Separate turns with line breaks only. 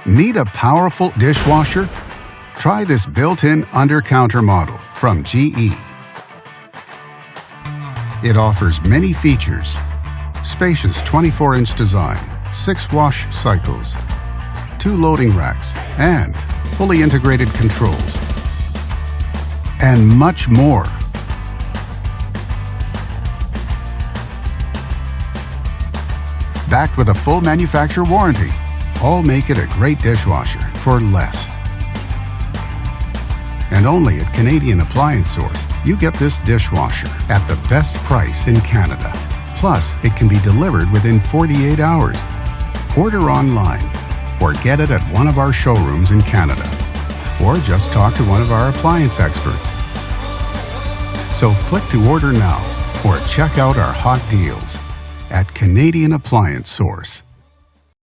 Need a powerful dishwasher? Try this built-in Undercounter model from GE. It offers many features: spacious 24-inch design, 6 wash cycles, 2 loading racks, and fully integrated controls, and much more. Backed with a full manufacturer warranty, all make it a great dishwasher for less. And only at Canadian Appliance Source, you get this dishwasher at the best price in Canada. Plus, it can be delivered within 48 hours. Order online or get it at one of our showrooms in Canada. Or just talk to one of our appliance experts. So click to order now or check out our hot deals at Canadian Appliance Source.